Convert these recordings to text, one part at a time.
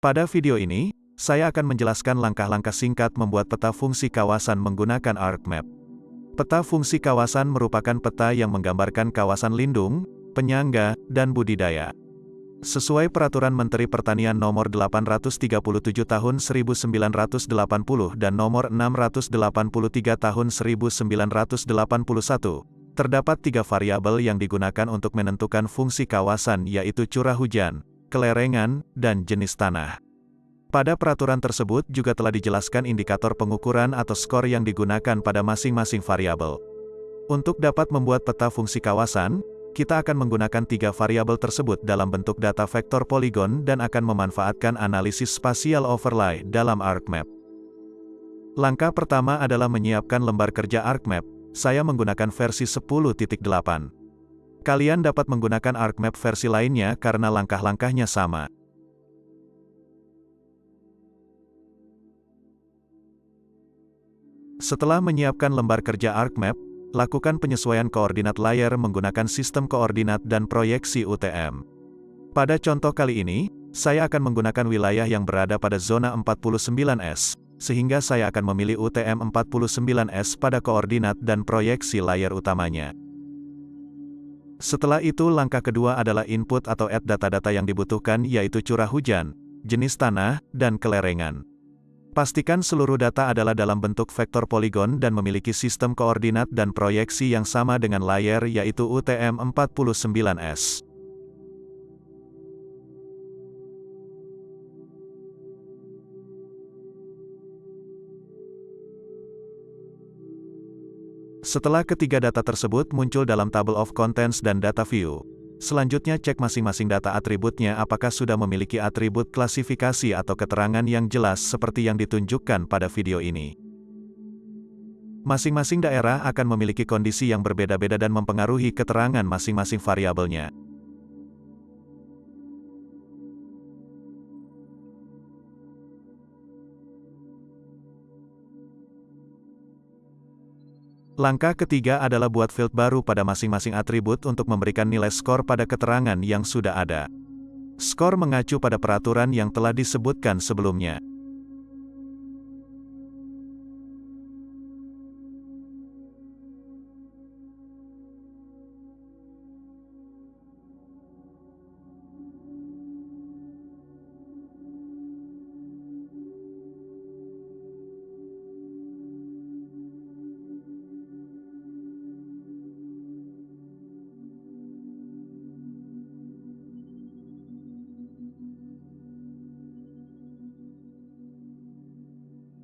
Pada video ini, saya akan menjelaskan langkah-langkah singkat membuat peta fungsi kawasan menggunakan ArcMap. Peta fungsi kawasan merupakan peta yang menggambarkan kawasan lindung, penyangga, dan budidaya. Sesuai Peraturan Menteri Pertanian Nomor 837 Tahun 1980 dan Nomor 683 Tahun 1981, terdapat 3 variabel yang digunakan untuk menentukan fungsi kawasan yaitu curah hujan, kelerengan, dan jenis tanah. Pada peraturan tersebut juga telah dijelaskan indikator pengukuran atau skor yang digunakan pada masing-masing variabel. Untuk dapat membuat peta fungsi kawasan, kita akan menggunakan 3 variabel tersebut dalam bentuk data vektor poligon dan akan memanfaatkan analisis spasial overlay dalam ArcMap. Langkah pertama adalah menyiapkan lembar kerja ArcMap. Saya menggunakan versi 10.8. Kalian dapat menggunakan ArcMap versi lainnya karena langkah-langkahnya sama. Setelah menyiapkan lembar kerja ArcMap, lakukan penyesuaian koordinat layar menggunakan sistem koordinat dan proyeksi UTM. Pada contoh kali ini, saya akan menggunakan wilayah yang berada pada zona 49S, sehingga saya akan memilih UTM 49S pada koordinat dan proyeksi layar utamanya. Setelah itu langkah kedua adalah input atau add data-data yang dibutuhkan yaitu curah hujan, jenis tanah, dan kelerengan. Pastikan seluruh data adalah dalam bentuk vektor poligon dan memiliki sistem koordinat dan proyeksi yang sama dengan layar yaitu UTM 49S. Setelah ketiga data tersebut muncul dalam Table of Contents dan Data View, selanjutnya cek masing-masing data atributnya apakah sudah memiliki atribut klasifikasi atau keterangan yang jelas seperti yang ditunjukkan pada video ini. Masing-masing daerah akan memiliki kondisi yang berbeda-beda dan mempengaruhi keterangan masing-masing variabelnya. Langkah ketiga adalah buat field baru pada masing-masing atribut untuk memberikan nilai skor pada keterangan yang sudah ada. Skor mengacu pada peraturan yang telah disebutkan sebelumnya.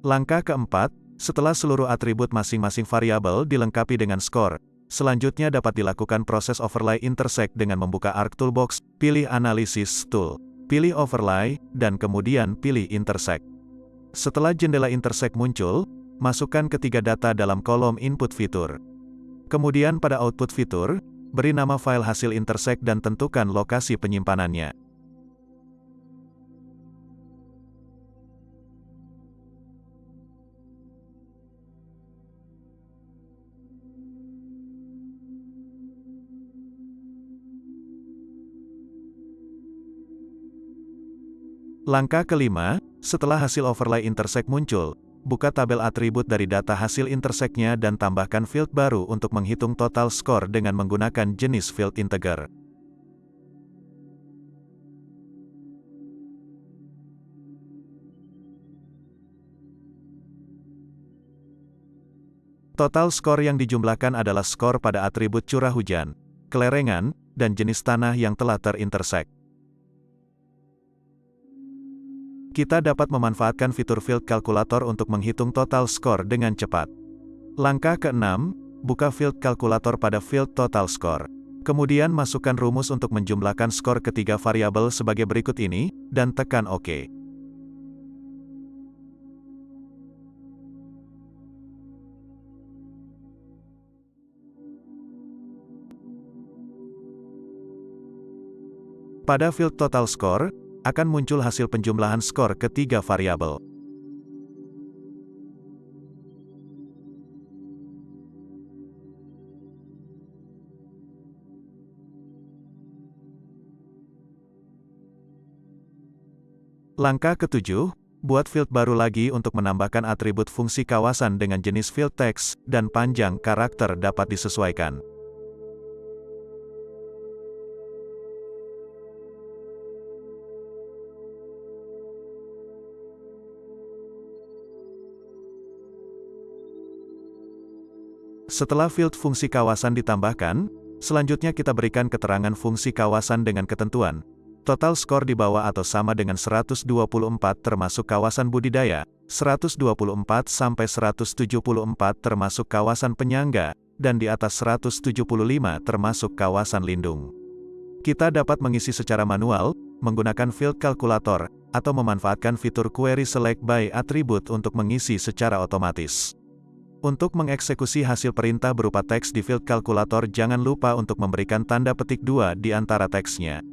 Langkah keempat, setelah seluruh atribut masing-masing variabel dilengkapi dengan skor, selanjutnya dapat dilakukan proses overlay intersect dengan membuka Arc Toolbox, pilih Analysis Tool, pilih Overlay, dan kemudian pilih Intersect. Setelah jendela intersect muncul, masukkan ketiga data dalam kolom Input Fitur. Kemudian pada Output Fitur, beri nama file hasil intersect dan tentukan lokasi penyimpanannya. Langkah kelima, setelah hasil overlay intersect muncul, buka tabel atribut dari data hasil intersect-nya dan tambahkan field baru untuk menghitung total skor dengan menggunakan jenis field integer. Total skor yang dijumlahkan adalah skor pada atribut curah hujan, kelerengan, dan jenis tanah yang telah terintersect. Kita dapat memanfaatkan fitur Field Calculator untuk menghitung total skor dengan cepat. Langkah keenam, buka Field Calculator pada field Total Score. Kemudian masukkan rumus untuk menjumlahkan skor ketiga variabel sebagai berikut ini, dan tekan OK. Pada field Total Score, akan muncul hasil penjumlahan skor ketiga variabel. Langkah ketujuh, buat field baru lagi untuk menambahkan atribut fungsi kawasan dengan jenis field text, dan panjang karakter dapat disesuaikan. Setelah field fungsi kawasan ditambahkan, selanjutnya kita berikan keterangan fungsi kawasan dengan ketentuan. Total skor di bawah atau sama dengan 124 termasuk kawasan budidaya, 124 sampai 174 termasuk kawasan penyangga, dan di atas 175 termasuk kawasan lindung. Kita dapat mengisi secara manual, menggunakan field calculator, atau memanfaatkan fitur query select by attribute untuk mengisi secara otomatis. Untuk mengeksekusi hasil perintah berupa teks di field calculator, jangan lupa untuk memberikan tanda petik 2 di antara teksnya.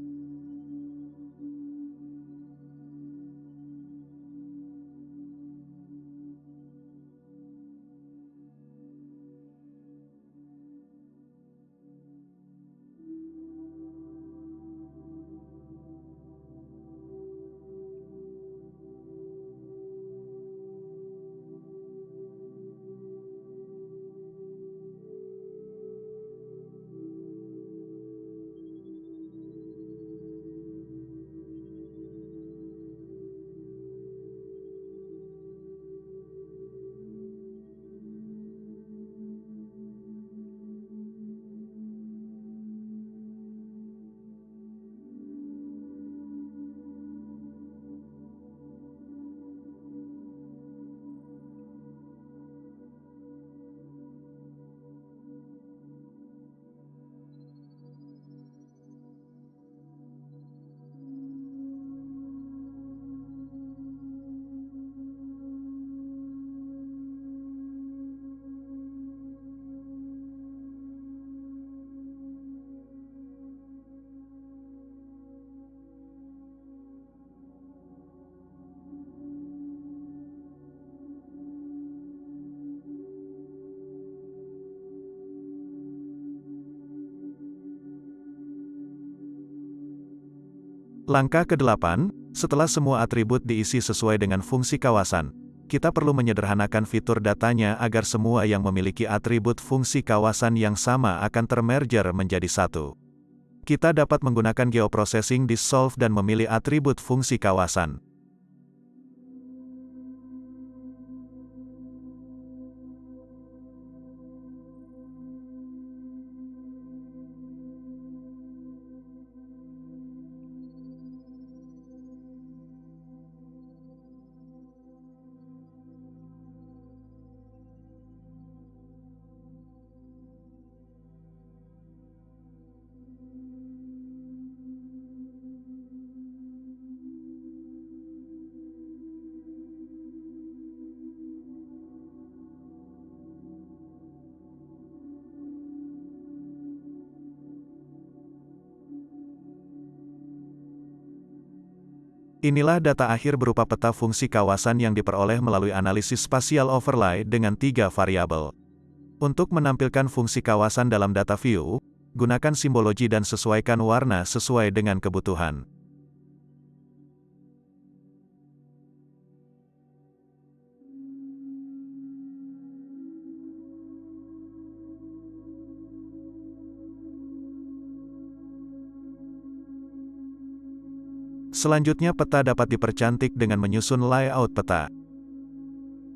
Langkah ke-8, setelah semua atribut diisi sesuai dengan fungsi kawasan, kita perlu menyederhanakan fitur datanya agar semua yang memiliki atribut fungsi kawasan yang sama akan termerger menjadi satu. Kita dapat menggunakan geoprocessing di solve dan memilih atribut fungsi kawasan. Inilah data akhir berupa peta fungsi kawasan yang diperoleh melalui analisis spatial overlay dengan 3 variabel. Untuk menampilkan fungsi kawasan dalam data view, gunakan simbologi dan sesuaikan warna sesuai dengan kebutuhan. Selanjutnya peta dapat dipercantik dengan menyusun layout peta.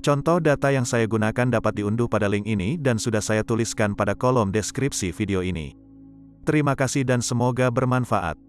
Contoh data yang saya gunakan dapat diunduh pada link ini dan sudah saya tuliskan pada kolom deskripsi video ini. Terima kasih dan semoga bermanfaat.